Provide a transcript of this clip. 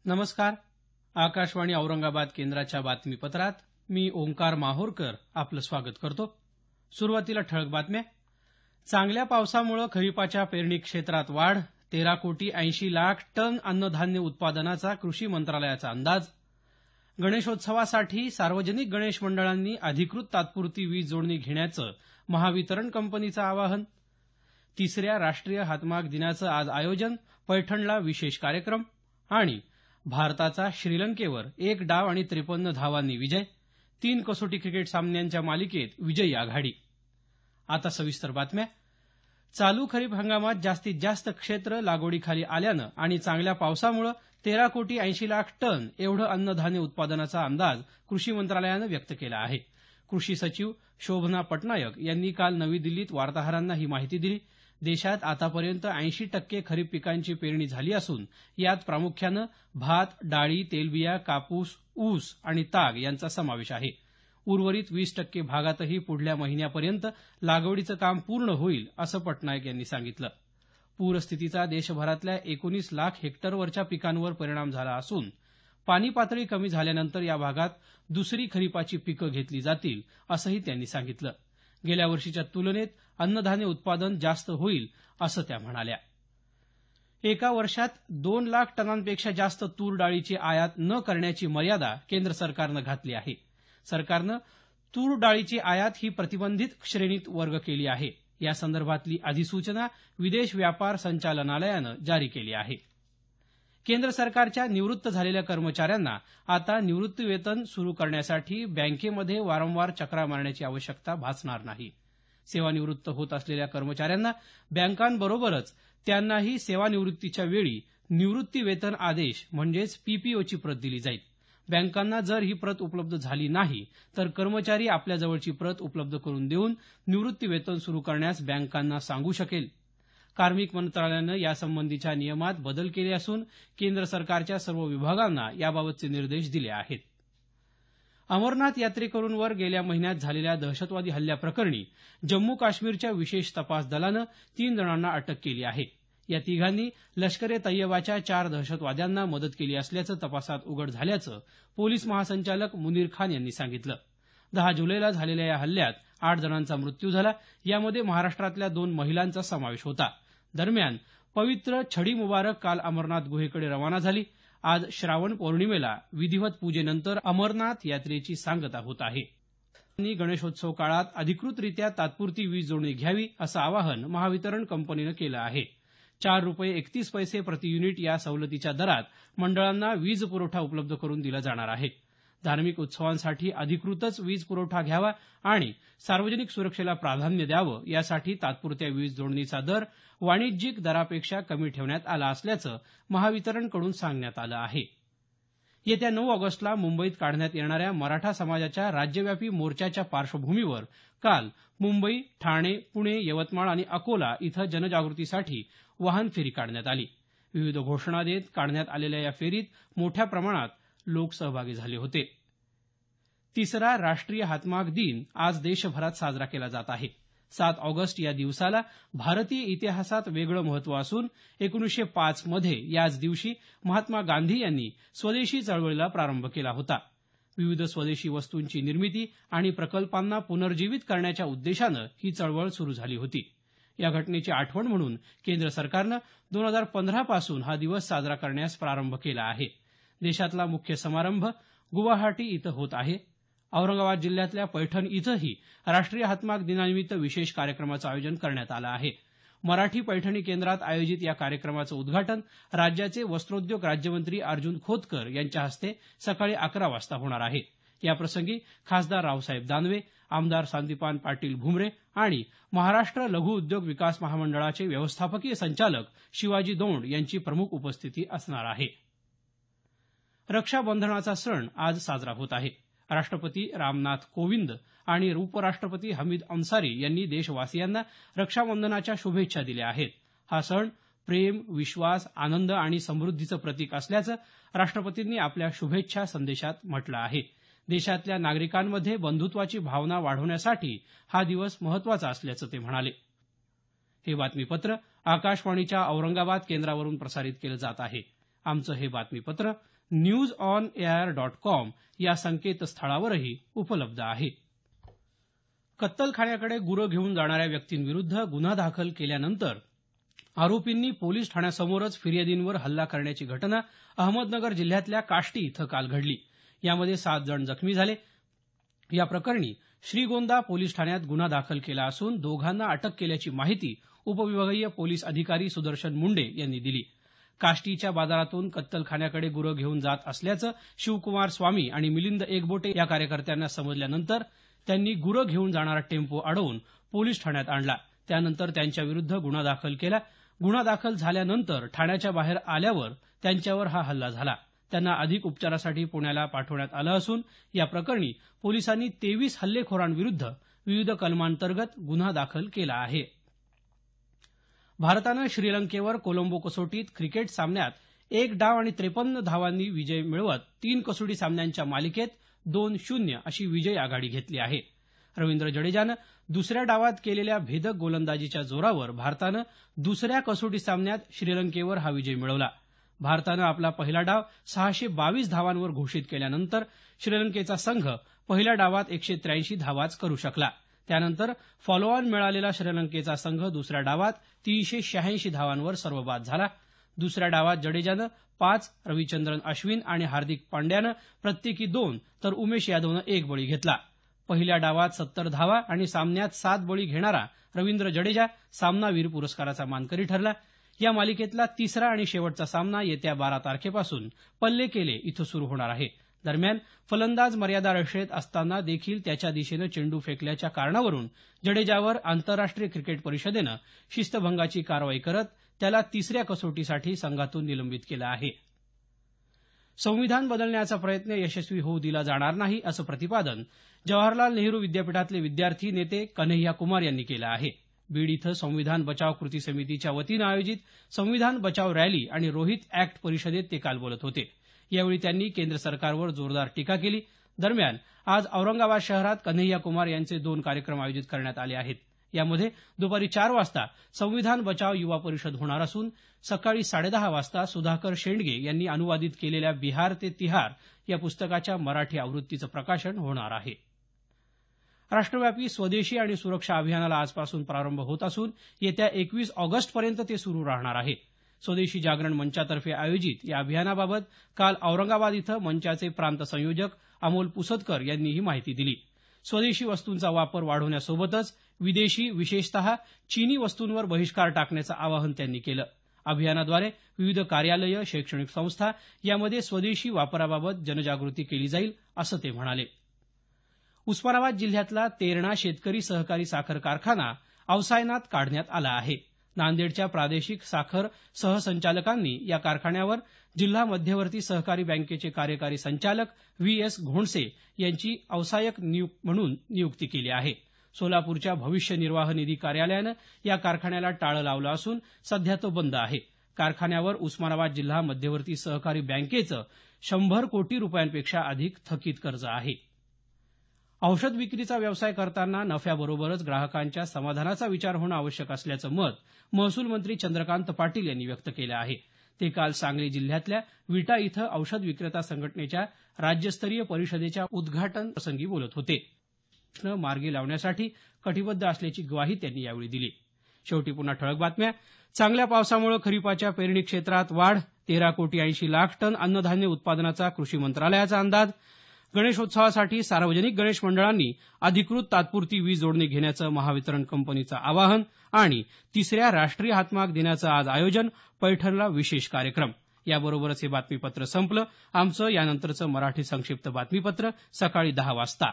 नमस्कार. आकाशवाणी औरंगाबाद केंद्राच्या बातमीपत्रात मी ओंकार माहोरकर आपलं स्वागत करतो. सुरुवातीला ठळक बातम्या. चांगल्या पावसामुळे खरीपाच्या पेरणी क्षेत्रात वाढ, 13,80,00,000 टन अन्नधान्य उत्पादनाचा कृषी मंत्रालयाचा अंदाज. गणेशोत्सवासाठी सार्वजनिक गणेश मंडळांनी अधिकृत तात्पुरती वीज जोडणी घेण्याचं महावितरण कंपनीचं आवाहन. तिसऱ्या राष्ट्रीय हातमाग दिनाचं आज आयोजन, पैठणला विशेष कार्यक्रम. आणि भारताचा श्रीलंकेवर 1 डाव आणि 53 धावांनी विजय. 3 कसोटी क्रिकेट सामन्यांच्या मालिकेत विजयी आघाडी. आता सविस्तर बातम्या. चालू खरीप हंगामात जास्तीत जास्त क्षेत्र लागवडीखाली आल्यानं आणि चांगल्या पावसामुळे 13,80,00,000 टन एवढं अन्नधान्य उत्पादनाचा अंदाज कृषी मंत्रालयानं व्यक्त केला आहे. कृषी सचिव शोभना पटनायक यांनी काल नवी दिल्लीत वार्ताहरांना ही माहिती दिली. देशात आतापर्यंत 80% खरीप पिकांची पेरणी झाली असून यात प्रामुख्यानं भात, डाळी, तेलबिया, कापूस, ऊस आणि ताग यांचा समावेश आहे. उर्वरित 20% भागातही पुढल्या महिन्यापर्यंत लागवडीचं काम पूर्ण होईल असं पटनायक यांनी सांगितलं. पूरस्थितीचा देशभरातल्या 19 लाख हेक्टरवरच्या पिकांवर परिणाम झाला असून पाणी पातळी कमी झाल्यानंतर या भागात दुसरी खरीपाची पिकं घेतली जातील असंही त्यांनी सांगितलं. गेल्या वर्षीच्या तुलनेत अन्नधान्य उत्पादन जास्त होईल असं त्या म्हणाल्या. एका वर्षात 2 लाख टनांपेक्षा जास्त तूर डाळीची आयात न करण्याची मर्यादा केंद्र सरकारनं घातली आहे. सरकारनं तूर डाळीची आयात ही प्रतिबंधित श्रेणीत वर्ग केली आहे. या संदर्भातली अधिसूचना विदेश व्यापार संचालनालयानं जारी केली आहे. केंद्र सरकारच्या निवृत्त झालेल्या कर्मचाऱ्यांना आता निवृत्तीवेतन सुरू करण्यासाठी बँकेमध्ये वारंवार चकरा मारण्याची आवश्यकता भासणार नाही. सेवानिवृत्त होत असलेल्या कर्मचाऱ्यांना बँकांबरोबरच त्यांनाही सेवानिवृत्तीच्या वेळी निवृत्तीवेतन आदेश म्हणजेच पीपीओची प्रत दिली जाईल. बँकांना जर ही प्रत उपलब्ध झाली नाही तर कर्मचारी आपल्या जवळची प्रत उपलब्ध करून देऊन निवृत्तीवेतन सुरू करण्यास बँकांना सांगू शकेल. कार्मिक मंत्रालयानं यासंबंधीच्या नियमात बदल केले असून केंद्र सरकारच्या सर्व विभागांना याबाबतचे निर्देश दिले आहेत. अमरनाथ यात्रेकरूंवर गेल्या महिन्यात झालेल्या दहशतवादी हल्ल्याप्रकरणी जम्मू काश्मीरच्या विशेष तपास दलानं 3 जणांना अटक केली आहे. या तिघांनी लष्कर ए तय्यबाच्या 4 दहशतवाद्यांना मदत केली असल्याचं तपासात उघड झाल्याचं पोलीस महासंचालक मुनीर खान यांनी सांगितलं. 10 जुलैला झालेल्या या हल्ल्यात 8 जणांचा मृत्यू झाला. यामध्ये महाराष्ट्रातल्या 2 महिलांचा समावेश होता. दरम्यान पवित्र छडी मुबारक काल अमरनाथ गुहेकडे रवाना झाली. आज श्रावण पौर्णिमेला विधिवत पूजेनंतर अमरनाथ यात्रेची सांगता होत आहे. गणेशोत्सव काळात अधिकृतरित्या तात्पुरती वीज जोडणी घ्यावी असं आवाहन महावितरण कंपनीनं केलं आहे. ₹4.31 प्रति युनिट या सवलतीच्या दरात मंडळांना वीज पुरवठा उपलब्ध करून दिला जाणार आहे. धार्मिक उत्सवांसाठी अधिकृतच वीज पुरवठा घ्यावा आणि सार्वजनिक सुरक्षेला प्राधान्य द्यावं यासाठी तात्पुरत्या वीज जोडणीचा दर वाणिज्यिक दरापेक्षा कमी ठेवण्यात आला असल्याचं महावितरणकडून सांगण्यात आलं आहे. येत्या 9 ऑगस्टला मुंबईत काढण्यात येणाऱ्या मराठा समाजाच्या राज्यव्यापी मोर्चाच्या पार्श्वभूमीवर काल मुंबई, ठाणे, पुणे, यवतमाळ आणि अकोला इथं जनजागृतीसाठी वाहन फेरी काढण्यात आली. विविध घोषणा देत काढण्यात आलेल्या या फेरीत मोठ्या प्रमाणात लोक सहभागी झाले होते. तिसरा राष्ट्रीय हातमाग दिन आज देशभरात साजरा केला जात आहे. 7 ऑगस्ट या दिवसाला भारतीय इतिहासात वेगळं महत्त्व असून 1905 मध्ये याच दिवशी महात्मा गांधी यांनी स्वदेशी चळवळीला प्रारंभ केला होता. विविध स्वदेशी वस्तूंची निर्मिती आणि प्रकल्पांना पुनर्जीवित करण्याच्या उद्देशानं ही चळवळ सुरू झाली होती. या घटनेची आठवण म्हणून केंद्र सरकारनं 2015 पासून हा दिवस साजरा करण्यास प्रारंभ केला आहे. देशातला मुख्य समारंभ गुवाहाटी इथं होत आहे. औरंगाबाद जिल्ह्यातल्या पैठण इथंही राष्ट्रीय हातमाग दिनानिमित्त विशेष कार्यक्रमाचं आयोजन करण्यात आलं आहे. मराठी पैठणी केंद्रात आयोजित या कार्यक्रमाचं उद्घाटन राज्याचे वस्त्रोद्योग राज्यमंत्री अर्जुन खोतकर यांच्या हस्ते सकाळी 11 वाजता होणार आहे. याप्रसंगी खासदार रावसाहेब दानवे, आमदार संदीपान पाटील भुमरे आणि महाराष्ट्र लघु उद्योग विकास महामंडळाचे व्यवस्थापकीय संचालक शिवाजी दौंड यांची प्रमुख उपस्थिती असणार आहे. रक्षाबंधनाचा सण आज साजरा होत आहे. राष्ट्रपती रामनाथ कोविंद आणि उपराष्ट्रपती हमीद अन्सारी यांनी देशवासियांना रक्षाबंधनाच्या शुभेच्छा दिल्या आहेत. हा सण प्रेम, विश्वास, आनंद आणि समृद्धीचं प्रतीक असल्याचं राष्ट्रपतींनी आपल्या शुभेच्छा संदेशात म्हटलं आहे. देशातल्या नागरिकांमध्ये बंधुत्वाची भावना वाढवण्यासाठी हा दिवस महत्त्वाचा असल्याचं ते म्हणाले. हे बातमीपत्र आकाशवाणीच्या औरंगाबाद केंद्रावरून प्रसारित केलं जात आहे. आमचं हे बातमीपत्र newsonair.com या संकेतस्थळावरही उपलब्ध आहे. कत्तलखान्याकडे गुरं घेऊन जाणाऱ्या व्यक्तींविरुद्ध गुन्हा दाखल केल्यानंतर आरोपींनी पोलीस ठाण्यासमोरच फिर्यादींवर हल्ला करण्याची घटना अहमदनगर जिल्ह्यातल्या काष्टी इथं काल घडली. यामध्ये 7 जण जखमी झाले. या प्रकरणी श्रीगोंदा पोलीस ठाण्यात गुन्हा दाखल केला असून दोघांना अटक केल्याची माहिती उपविभागीय पोलीस अधिकारी सुदर्शन मुंडे यांनी दिली. काष्टीच्या बाजारातून कत्तलखान्याकडे गुरं घेऊन जात असल्याचं शिवकुमार स्वामी आणि मिलिंद एकबोटे या कार्यकर्त्यांना समजल्यानंतर त्यांनी गुरं घेऊन जाणारा टेम्पो अडवून पोलीस ठाण्यात आणला. त्यानंतर त्यांच्याविरुद्ध गुन्हा दाखल केला. गुन्हा दाखल झाल्यानंतर ठाण्याच्या बाहेर आल्यावर त्यांच्यावर हा हल्ला झाला. त्यांना अधिक उपचारासाठी पुण्याला पाठवण्यात आलं असून या प्रकरणी पोलिसांनी 23 हल्लेखोरांविरुद्ध विविध कलमांतर्गत गुन्हा दाखल केला आहे. भारतानं श्रीलंकेवर कोलंबो कसोटीत क्रिकेट सामन्यात 1 डाव आणि 53 धावांनी विजय मिळवत 3 कसोटी सामन्यांच्या मालिकेत 2-0 अशी विजयी आघाडी घेतली आहे. रवींद्र जडेजानं दुसऱ्या डावात केलेल्या भेदक गोलंदाजीच्या जोरावर भारतानं दुसऱ्या कसोटी सामन्यात श्रीलंकेवर हा विजय मिळवला. भारतानं आपला पहिला डाव 622 धावांवर घोषित केल्यानंतर श्रीलंकेचा संघ पहिल्या डावात 183 धावाच करू शकला. त्यानंतर फॉलोऑन मिळालेला श्रीलंकेचा संघ दुसऱ्या डावात 386 धावांवर सर्वबाद झाला. दुसऱ्या डावात जडेजानं 5, रविचंद्रन अश्विन आणि हार्दिक पांड्यानं प्रत्येकी 2 तर उमेश यादवनं 1 बळी घेतला. पहिल्या डावात 70 धावा आणि सामन्यात 7 बळी घेणारा रवींद्र जडेजा सामनावीर पुरस्काराचा मानकरी ठरला. या मालिकेतला तिसरा आणि शेवटचा सामना येत्या 12 तारखेपासून पल्लेकेले इथं सुरू होणार आहे. दरम्यान फलंदाज मर्यादा रेषेत असताना देखील त्याच्या दिशेनं चेंडू फेकल्याच्या कारणावरून जडेजावर आंतरराष्ट्रीय क्रिकेट परिषदेनं शिस्तभंगाची कारवाई करत त्याला तिसऱ्या कसोटीसाठी संघातून निलंबित केलं आहे. संविधान बदलण्याचा प्रयत्न यशस्वी होऊ दिला जाणार नाही असं प्रतिपादन जवाहरलाल नेहरू विद्यापीठातले विद्यार्थी नेते कन्हैया कुमार यांनी केलं आहे. बीड इथं संविधान बचाव कृती समितीच्या वतीनं आयोजित संविधान बचाव रॅली आणि रोहित अॅक्ट परिषदेत ते काल बोलत होते. यावेळी त्यांनी केंद्र सरकारवर जोरदार टीका केली. दरम्यान आज औरंगाबाद शहरात कन्हैया कुमार यांचे 2 कार्यक्रम आयोजित करण्यात आले आहेत. यामध्ये दुपारी 4 वाजता संविधान बचाव युवा परिषद होणार असून सकाळी 10:30 वाजता सुधाकर शेंडगे यांनी अनुवादित केलेल्या बिहार ते तिहार या पुस्तकाच्या मराठी आवृत्तीचं प्रकाशन होणार आहे. राष्ट्रव्यापी स्वदेशी आणि सुरक्षा अभियानाला आजपासून प्रारंभ होत असून येत्या 21 ऑगस्टपर्यंत ते सुरू राहणार आहे. स्वदेशी जागरण मंचातर्फे आयोजित या अभियानाबाबत काल औरंगाबाद इथं मंचाचे प्रांत संयोजक अमोल पुसदकर यांनी ही माहिती दिली. स्वदेशी वस्तूंचा वापर वाढवण्यासोबतच विदेशी विशेषतः चीनी वस्तूंवर बहिष्कार टाकण्याचं आवाहन त्यांनी केलं. अभियानाद्वारे विविध कार्यालयं, शैक्षणिक संस्था यामध्ये स्वदेशी वापराबाबत जनजागृती केली जाईल असं ते म्हणाले. उस्मानाबाद जिल्ह्यातला तेरणा शेतकरी सहकारी साखर कारखाना अवसायनात काढण्यात आला आहे. नांदेडच्या प्रादेशिक साखर सहसंचालकांनी या कारखान्यावर जिल्हा मध्यवर्ती सहकारी बँकेचे कार्यकारी संचालक व्ही.एस. घोणसे यांची अवसायक म्हणून नियुक्ती केली आहे. सोलापूरच्या भविष्य निर्वाह निधी कार्यालयानं या कारखान्याला टाळं लावलं असून सध्या तो बंद आहे. कारखान्यावर उस्मानाबाद जिल्हा मध्यवर्ती सहकारी बँकेचं 100 कोटी रुपयांपेक्षा अधिक थकीत कर्ज आहे. औषध विक्रीचा व्यवसाय करताना नफ्याबरोबरच ग्राहकांच्या समाधानाचा विचार होणं आवश्यक असल्याचं मत महसूल मंत्री चंद्रकांत पाटील यांनी व्यक्त केलं आहे. ते काल सांगली जिल्ह्यातल्या विटा इथं औषध विक्रेता संघटनेच्या राज्यस्तरीय परिषदेच्या उद्घाटन प्रसंगी बोलत होते. प्रश्न मार्गी लावण्यासाठी कटिबद्ध असल्याची ग्वाही त्यांनी यावेळी दिली. शेवटी पुन्हा ठळक बातम्या. चांगल्या पावसामुळे खरीपाच्या पेरणी क्षेत्रात वाढ. 13 कोटी 80 लाख टन अन्नधान्य उत्पादनाचा कृषी मंत्रालयाचा अंदाज. गणेशोत्सवासाठी सार्वजनिक गणेश मंडळांनी अधिकृत तात्पुरती वीज जोडणी घेण्याचं महावितरण कंपनीचं आवाहन. आणि 3ऱ्या राष्ट्रीय हातमाग दिनाचं आज आयोजन. पैठणला विशेष कार्यक्रम. याबरोबरच हे बातमीपत्र संपलं. आमचं यानंतरचं मराठी संक्षिप्त बातमीपत्र सकाळी 10 वाजता.